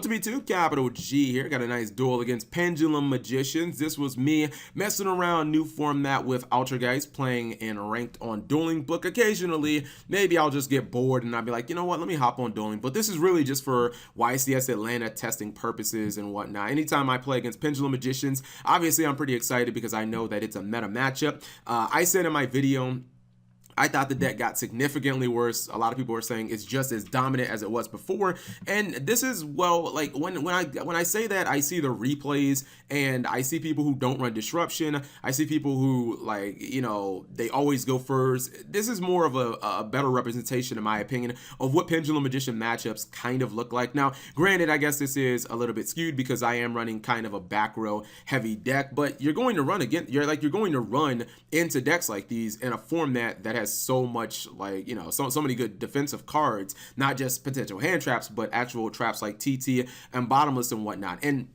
Ultimate 2, capital G here. Got a nice duel against Pendulum Magicians. This was me messing around, new format with Ultra playing in ranked on Dueling Book. Occasionally, maybe I'll just get bored and I'll be like, you know what, let me hop on Dueling Book. This is really just for YCS Atlanta testing purposes and whatnot. Anytime I play against Pendulum Magicians, obviously I'm pretty excited because I know that it's a meta matchup. I said in my video, I thought the deck got significantly worse. A lot of people are saying it's just as dominant as it was before. And this is, well, like when I say that, I see the replays and I see people who don't run disruption. I see people who, like, you know, they always go first. This is more of a better representation, in my opinion, of what Pendulum Magician matchups kind of look like. Now, granted, I guess this is a little bit skewed because I am running kind of a back row heavy deck, but you're going to run again. You're going to run into decks like these in a format that has so much, like, you know, so many good defensive cards, not just potential hand traps, but actual traps like TT and Bottomless and whatnot. And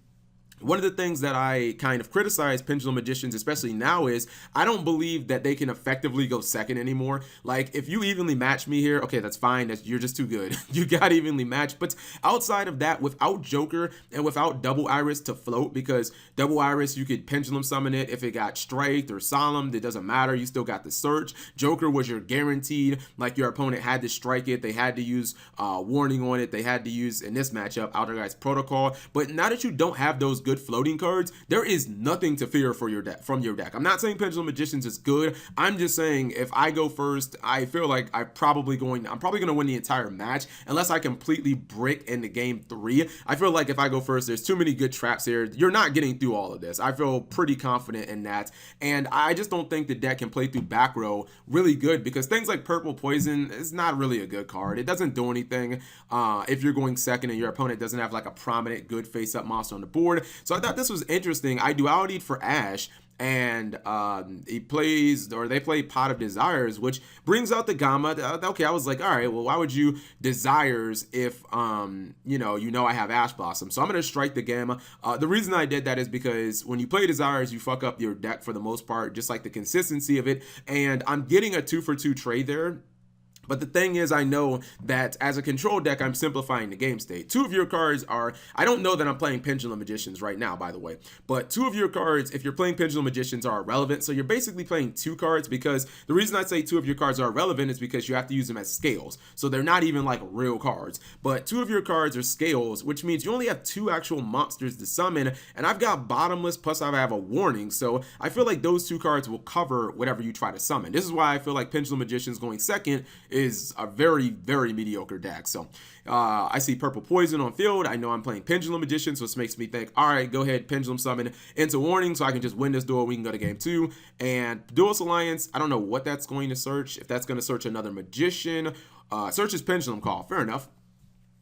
one of the things that I kind of criticize Pendulum Magicians, especially now, is I don't believe that they can effectively go second anymore. Like, if you evenly match me here, okay, that's fine. You're just too good. You got evenly matched. But outside of that, without Joker and without Double Iris to float, because Double Iris, you could Pendulum summon it if it got striked or solemn. It doesn't matter. You still got the search. Joker was your guaranteed, like, your opponent had to strike it. They had to use warning on it. They had to use, in this matchup, Outer Guys Protocol. But now that you don't have those good floating cards, there is nothing to fear for your deck from your deck. I'm not saying Pendulum Magicians is good. I'm just saying if I go first, I feel like I'm probably going to win the entire match unless I completely brick into game 3. I feel like if I go first, there's too many good traps here. You're not getting through all of this. I feel pretty confident in that, and I just don't think the deck can play through back row really good, because things like Purple Poison is not really a good card. It doesn't do anything if you're going second and your opponent doesn't have like a prominent good face-up monster on the board. So I thought this was interesting. I dualitied for Ash, and they play Pot of Desires, which brings out the Gamma. Okay, I was like, all right, well, why would you Desires if you know I have Ash Blossom? So I'm gonna strike the Gamma. The reason I did that is because when you play Desires, you fuck up your deck for the most part, just like the consistency of it. And I'm getting a 2-for-2 trade there. But the thing is, I know that as a control deck, I'm simplifying the game state. 2 of your cards are, I don't know that I'm playing Pendulum Magicians right now, by the way, but 2 of your cards, if you're playing Pendulum Magicians, are irrelevant. So you're basically playing 2 cards, because the reason I say 2 of your cards are irrelevant is because you have to use them as scales. So they're not even like real cards, but 2 of your cards are scales, which means you only have 2 actual monsters to summon. And I've got Bottomless, plus I have a warning. So I feel like those 2 cards will cover whatever you try to summon. This is why I feel like Pendulum Magicians going second is a very, very mediocre deck. So I see Purple Poison on field. I know I'm playing Pendulum Magician, so this makes me think, all right, go ahead, Pendulum summon into warning so I can just win this duel. We can go to game 2. And Duelist Alliance, I don't know what that's going to search. If that's going to search another Magician, searches Pendulum Call. Fair enough.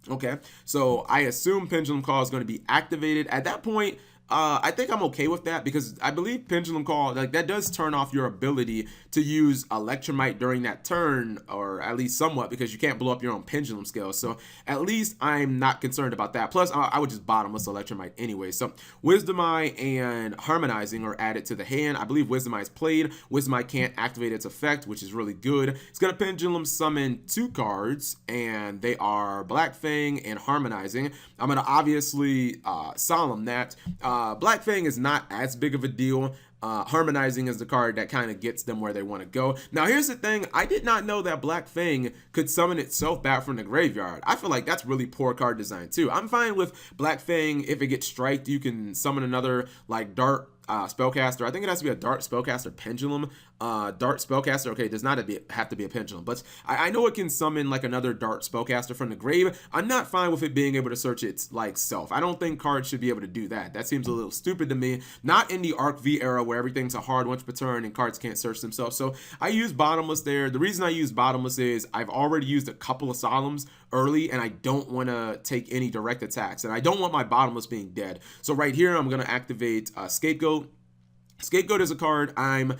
Okay, so I assume Pendulum Call is going to be activated. At that point, I think I'm okay with that, because I believe Pendulum Call, like, that does turn off your ability to use Electromite during that turn, or at least somewhat, because you can't blow up your own Pendulum scale. So at least I'm not concerned about that. Plus, I would just Bottomless Electromite anyway. So Wisdom Eye and Harmonizing are added to the hand. I believe Wisdom Eye is played. Wisdom Eye can't activate its effect, which is really good. It's going to Pendulum summon 2 cards, and they are Black Fang and Harmonizing. I'm going to obviously Solemn that. Black Fang is not as big of a deal. Harmonizing is the card that kind of gets them where they want to go. Now, here's the thing. I did not know that Black Fang could summon itself back from the graveyard. I feel like that's really poor card design, too. I'm fine with Black Fang. If it gets striked, you can summon another, like, Dart Spellcaster. I think it has to be a Dart Spellcaster Pendulum. Dart Spellcaster, okay, does not have to be a Pendulum, but I know it can summon like another Dart Spellcaster from the grave. I'm not fine with it being able to search its like self. I don't think cards should be able to do that. That seems a little stupid to me. Not in the Arc V era where everything's a hard once per turn and cards can't search themselves. So I use Bottomless there. The reason I use Bottomless is I've already used a couple of Solemns early, and I don't want to take any direct attacks, and I don't want my Bottomless being dead. So right here, I'm going to activate Scapegoat. Scapegoat is a card I'm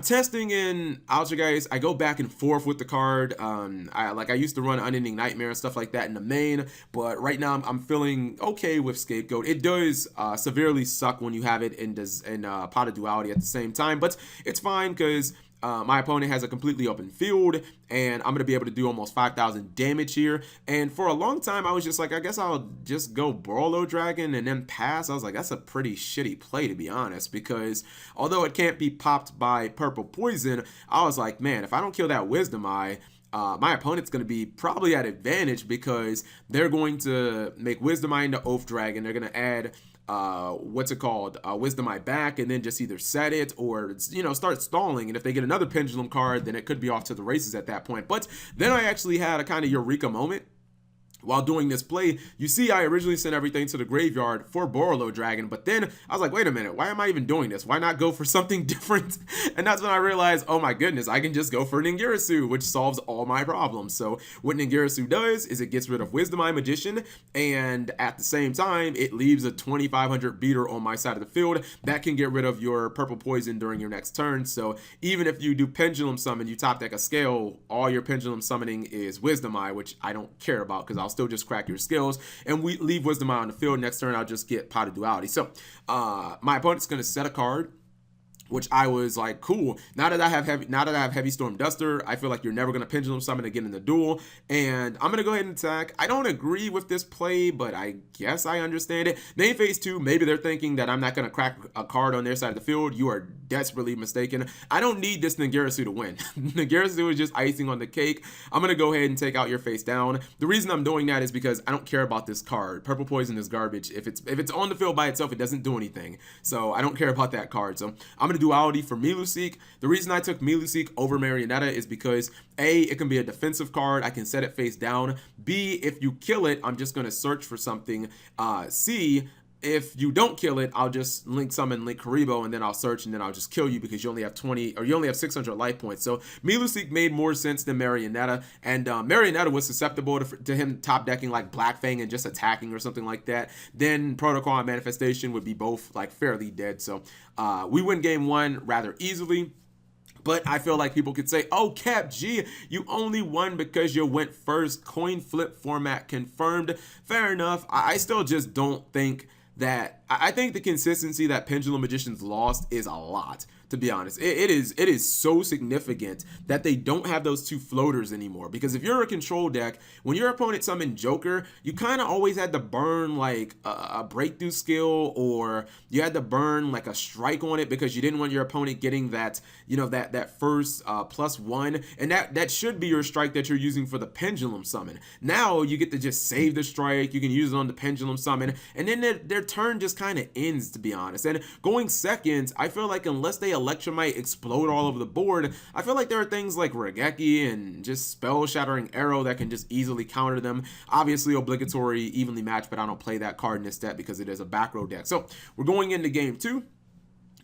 testing in Ultra. I go back and forth with the card. I used to run Unending Nightmare and stuff like that in the main, but right now I'm feeling okay with Scapegoat. It does severely suck when you have it in Pot of Duality at the same time, but it's fine because my opponent has a completely open field, and I'm going to be able to do almost 5,000 damage here. And for a long time, I was just like, I guess I'll just go Borlo Dragon and then pass. I was like, that's a pretty shitty play, to be honest, because although it can't be popped by Purple Poison, I was like, man, if I don't kill that Wisdom Eye, my opponent's going to be probably at advantage because they're going to make Wisdom Eye into Oath Dragon. They're going to add Wisdom Eye back, and then just either set it or, you know, start stalling. And if they get another Pendulum card, then it could be off to the races at that point. But then I actually had a kind of eureka moment. While doing this play, you see I originally sent everything to the graveyard for Borlo Dragon, but then I was like, wait a minute, why am I even doing this? Why not go for something different? And that's when I realized, oh my goodness, I can just go for Ningirasu, which solves all my problems. So what Ningirasu does is it gets rid of Wisdom Eye Magician, and at the same time, it leaves a 2,500 beater on my side of the field that can get rid of your Purple Poison during your next turn. So even if you do Pendulum Summon, you top deck a scale, all your Pendulum Summoning is Wisdom Eye, which I don't care about because I'll still just crack your skills, and we leave Wisdom Eye on the field. Next turn I'll just get Pot of Duality. So my opponent's going to set a card, which I was like, cool. Now that I have Heavy Storm Duster, I feel like you're never going to Pendulum Summon again in the duel, and I'm going to go ahead and attack. I don't agree with this play, but I guess I understand it. Main phase 2, maybe they're thinking that I'm not going to crack a card on their side of the field. You are desperately mistaken. I don't need this Ningirasu to win. Ningirasu is just icing on the cake. I'm going to go ahead and take out your face down. The reason I'm doing that is because I don't care about this card. Purple Poison is garbage. If it's on the field by itself, it doesn't do anything. So I don't care about that card. So I'm going to Duality for Miluseek. The reason I took Miluseek over Marionetta is because A, it can be a defensive card. I can set it face down. B, if you kill it, I'm just going to search for something. C, if you don't kill it, I'll just Link Summon Link Karibo, and then I'll search, and then I'll just kill you because you only have 20, or you only have 600 life points. So Miluseek made more sense than Marionetta, and Marionetta was susceptible to him top decking like Black Fang and just attacking or something like that. Then Protocol and Manifestation would be both like fairly dead. So we win game 1 rather easily. But I feel like people could say, oh, Cap G, you only won because you went first. Coin flip format confirmed. Fair enough. I still just don't think that, I think the consistency that Pendulum Magicians lost is a lot, to be honest. It is so significant that they don't have those 2 floaters anymore. Because if you're a control deck, when your opponent summoned Joker, you kind of always had to burn like a breakthrough skill, or you had to burn like a strike on it because you didn't want your opponent getting that, you know, that first +1, and that should be your strike that you're using for the Pendulum Summon. Now you get to just save the strike, you can use it on the Pendulum Summon, and then their turn just kind of ends, to be honest. And going seconds, I feel like unless they Electromite explode all over the board, I feel like there are things like Regeki and just Spell Shattering Arrow that can just easily counter them. Obviously Obligatory Evenly Matched, but I don't play that card in this deck because it is a back row deck. So we're going into game 2.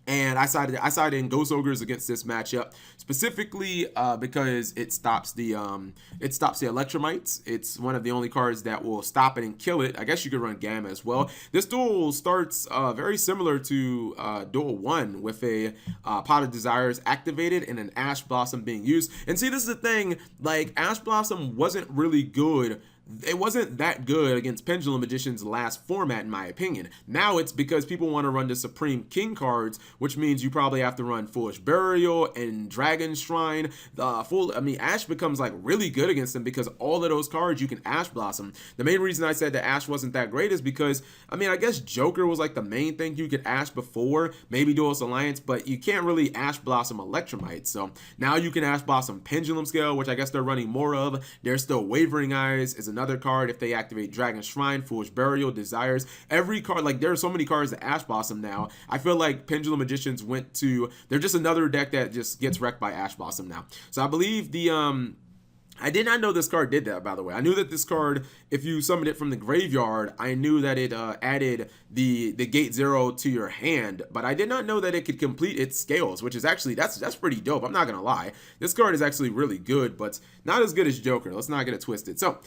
And I sided in Ghost Ogres against this matchup, specifically because it stops the Electromites. It's one of the only cards that will stop it and kill it. I guess you could run Gamma as well. This duel starts very similar to Duel 1 with a Pot of Desires activated and an Ash Blossom being used. And see, this is the thing, like Ash Blossom wasn't really good. It wasn't that good against Pendulum Magician's last format, in my opinion. Now it's because people want to run the Supreme King cards, which means you probably have to run Foolish Burial and Dragon Shrine. Ash becomes like really good against them because all of those cards you can Ash Blossom. The main reason I said that Ash wasn't that great is because, I guess Joker was like the main thing you could Ash before, maybe Duelist Alliance, but you can't really Ash Blossom Electromite. So now you can Ash Blossom Pendulum Scale, which I guess they're running more of. There's still Wavering Eyes is another card if they activate Dragon Shrine, Foolish Burial, Desires. Every card, like there are so many cards that Ash Blossom now. I feel like Pendulum Magicians they're just another deck that just gets wrecked by Ash Blossom now. So I believe I did not know this card did that, by the way. I knew that this card, if you summoned it from the graveyard, I knew that it added the Gate 0 to your hand, but I did not know that it could complete its scales, which is actually, that's pretty dope. I'm not going to lie. This card is actually really good, but not as good as Joker. Let's not get it twisted. So,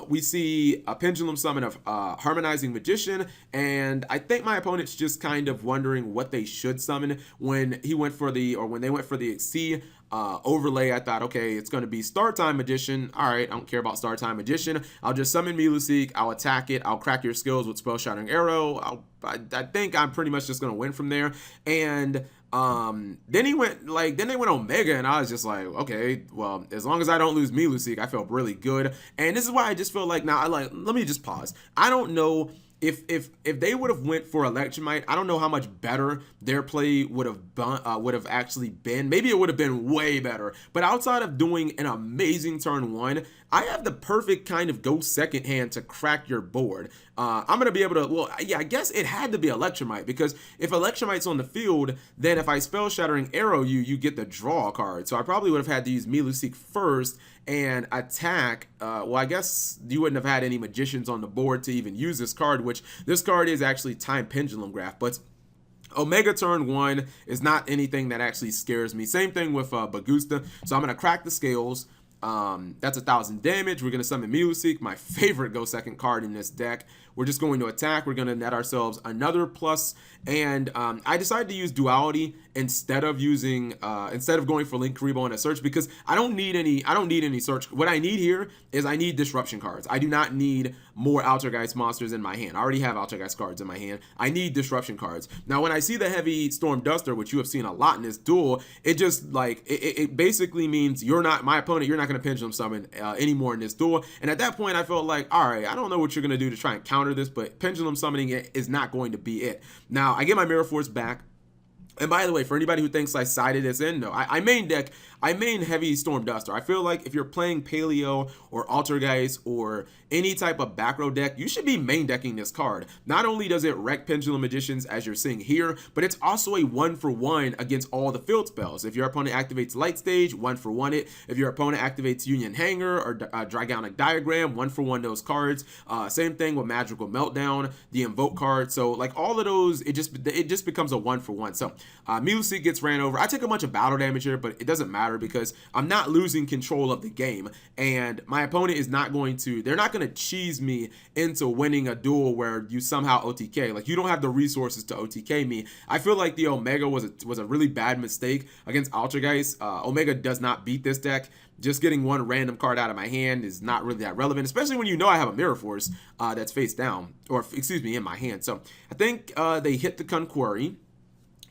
we see a Pendulum Summon of Harmonizing Magician, and I think my opponent's just kind of wondering what they should summon when they went for the XC overlay. I thought, okay, it's going to be Star Time Magician. All right, I don't care about Star Time Magician. I'll just summon Miluseek. I'll attack it. I'll crack your skills with Spell Shattering Arrow. I think I'm pretty much just going to win from there. And Then they went Omega, and I was just like, okay, well, as long as I don't lose Milusic, I felt really good. And this is why I just feel like, now let me just pause. I don't know if they would have went for Electromite, I don't know how much better their play would have actually been. Maybe it would have been way better. But outside of doing an amazing turn one, I have the perfect kind of go second hand to crack your board. I'm going to be able to, well, yeah, I guess it had to be Electromite, because if Electromite's on the field, then if I Spell Shattering Arrow you get the draw card. So I probably would have had to use Milusic first and attack. Well, I guess you wouldn't have had any Magicians on the board to even use this card, which this card is actually Time Pendulum Graph. But Omega turn one is not anything that actually scares me. Same thing with Bagusta. So I'm going to crack the scales. That's 1,000 damage. We're going to summon Milusic, my favorite go second card in this deck. We're just going to attack. We're going to net ourselves another plus. And I decided to use Duality instead of going for Link Karibo in a search, because I don't need any search. What I need here is I need disruption cards. I do not need more Altergeist monsters in my hand. I already have Altergeist cards in my hand. I need disruption cards. Now, when I see the heavy Storm Duster, which you have seen a lot in this duel, it just like it basically means you're not my opponent. You're not going to Pendulum Summon anymore in this duel. And at that point, I felt like, all right, I don't know what you're going to do to try and counter this, but Pendulum Summoning it is not going to be it. Now, I get my Mirror Force back. And by the way, for anybody who thinks I sided this in, no, I main heavy Storm Duster. I feel like if you're playing Paleo or Altergeist or any type of back row deck, you should be main decking this card. Not only does it wreck Pendulum Magicians, as you're seeing here, but it's also a 1-for-1 against all the field spells. If your opponent activates Light Stage, 1-for-1 it. If your opponent activates Union Hanger or Dragonic Diagram, 1-for-1 those cards. Same thing with Magical Meltdown, the Invoke card. So like all of those, it just becomes a 1-for-1. So Milusic gets ran over. I take a bunch of battle damage here, but it doesn't matter because I'm not losing control of the game, and my opponent is not going to, they're not going to cheese me into winning a duel where you somehow OTK. Like, you don't have the resources to OTK me. I feel like the Omega was a really bad mistake against Altergeist. Omega does not beat this deck. Just getting one random card out of my hand is not really that relevant, especially when you know I have a Mirror Force that's face down, or excuse me, in my hand. So I think they hit the Conquery,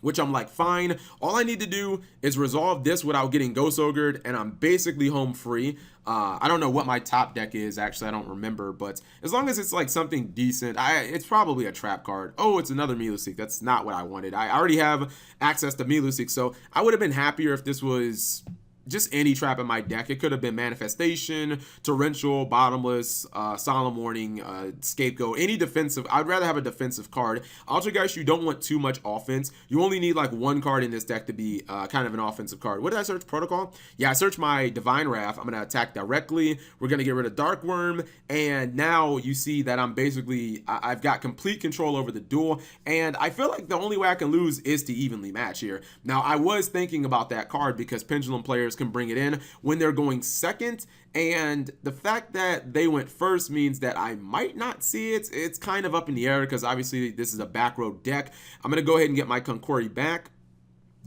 which I'm like, fine. All I need to do is resolve this without getting Ghost Ogred, and I'm basically home free. I don't know what my top deck is, actually. I don't remember, but as long as it's like something decent, it's probably a trap card. Oh, it's another Milusic. That's not what I wanted. I already have access to Milusic, so I would have been happier if this was just any trap in my deck. It could have been Manifestation, Torrential, Bottomless, Solemn Warning, Scapegoat, any defensive. I'd rather have a defensive card. Altergeist, you don't want too much offense. You only need like one card in this deck to be kind of an offensive card. What did I search? Protocol? Yeah, I searched my Divine Wrath. I'm going to attack directly. We're going to get rid of Dark Worm, and now you see that I'm basically, I've got complete control over the duel, and I feel like the only way I can lose is to evenly match here. Now, I was thinking about that card because Pendulum players can bring it in when they're going second, and the fact that they went first means that I might not see it. It's kind of up in the air because obviously this is a back row deck. I'm going to go ahead and get my Conquery back.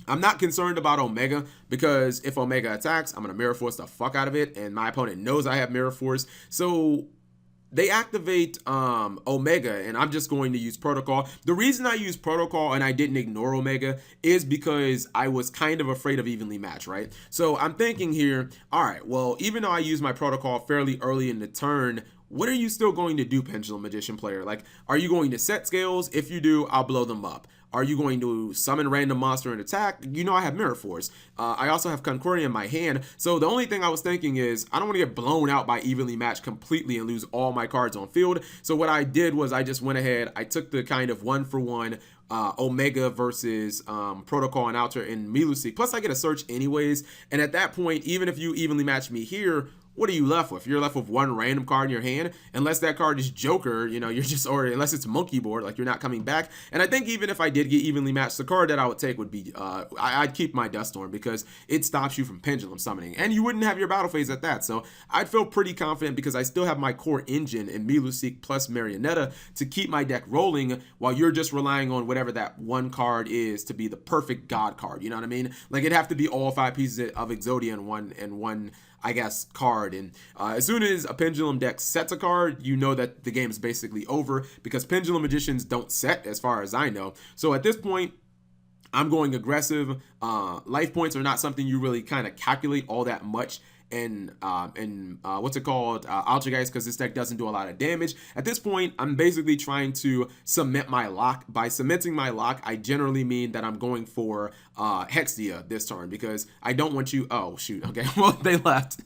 I'm not concerned about Omega because if Omega attacks, I'm going to Mirror Force the fuck out of it, and my opponent knows I have Mirror Force. So they activate Omega, and I'm just going to use Protocol. The reason I use Protocol and I didn't ignore Omega is because I was kind of afraid of evenly match, right? So I'm thinking here, all right, well, even though I use my Protocol fairly early in the turn, what are you still going to do, Pendulum Magician player? Like, are you going to set scales? If you do, I'll blow them up. Are you going to summon random monster and attack? You know I have Mirror Force. I also have Conquery in my hand. So the only thing I was thinking is I don't want to get blown out by evenly matched completely and lose all my cards on field. So what I did was I just went ahead. I took the kind of 1-for-1 Omega versus Protocol and Alter in Milusic. Plus I get a search anyways. And at that point, even if you evenly match me here, what are you left with? You're left with one random card in your hand, unless that card is Joker, you know, you're just, or unless it's Monkey Board, like you're not coming back. And I think even if I did get evenly matched, the card that I would take would be, I'd keep my Dust Storm because it stops you from Pendulum Summoning, and you wouldn't have your battle phase at that. So I'd feel pretty confident because I still have my core engine in Milusic plus Marionetta to keep my deck rolling while you're just relying on whatever that one card is to be the perfect God card. You know what I mean? Like, it'd have to be all 5 pieces of Exodia in one I guess, card. And as soon as a Pendulum deck sets a card, you know that the game is basically over because Pendulum Magicians don't set as far as I know. So at this point, I'm going aggressive. Life points are not something you really kind of calculate all that much in what's it called, Altergeist, because this deck doesn't do a lot of damage. At this point, I'm basically trying to cement my lock. By cementing my lock, I generally mean that I'm going for Hextia this turn, because I don't want you. Oh shoot, okay. Well, they left.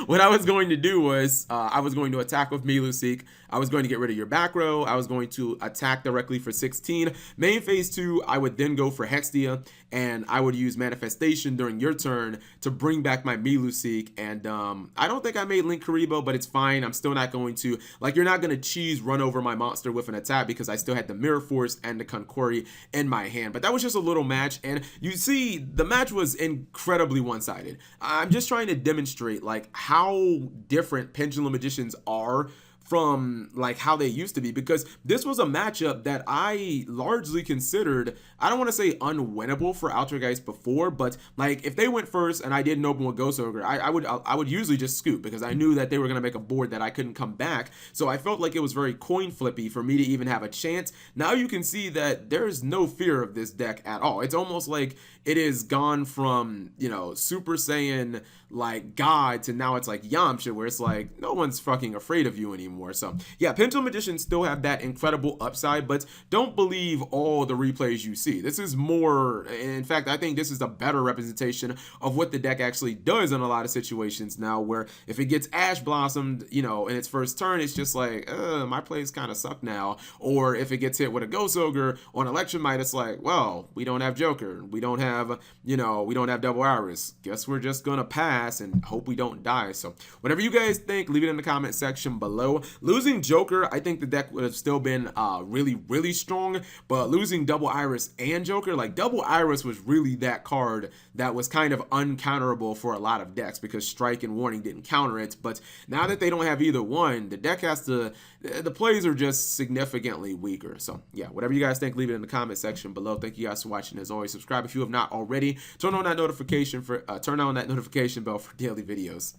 What I was going to do was I was going to attack with Miluseek. I was going to get rid of your back row. I was going to attack directly for 16. Main phase 2, I would then go for Hextia, and I would use Manifestation during your turn to bring back my Miluseek. And I don't think I made Link Karibo, but it's fine. I'm still not going to, like, you're not going to cheese run over my monster with an attack, because I still had the Mirror Force and the Konkori in my hand. But that was just a little match, and you see the match was incredibly one-sided. I'm just trying to demonstrate, like, how different Pendulum Magicians are from like how they used to be, because this was a matchup that I largely considered, I don't want to say unwinnable for Altergeist before, but like if they went first and I didn't open with Ghost Ogre, I would usually just scoop, because I knew that they were going to make a board that I couldn't come back. So I felt like it was very coin flippy for me to even have a chance. Now you can see that there's no fear of this deck at all. It's almost like it is gone from, you know, Super Saiyan like God to now it's like Yamcha, where it's like no one's fucking afraid of you anymore. So yeah, Pendulum Magicians still have that incredible upside, but don't believe all the replays you see. This is more, in fact, I think this is a better representation of what the deck actually does in a lot of situations now, where if it gets Ash Blossomed, you know, in its first turn, it's just like, my plays kind of suck now. Or if it gets hit with a Ghost Ogre on Electromite, it's like, well, we don't have Joker, we don't have, you know, we don't have Double Iris. Guess we're just gonna pass and hope we don't die. So whatever you guys think, leave it in the comment section below. Losing Joker, I think the deck would have still been really strong, but losing Double Iris and Joker, like Double Iris was really that card that was kind of uncounterable for a lot of decks, because Strike and Warning didn't counter it. But now that they don't have either one, the deck has to, the plays are just significantly weaker. So yeah, whatever you guys think, leave it in the comment section below. Thank you guys for watching. As always, subscribe if you have not already. Turn on that notification bell for daily videos.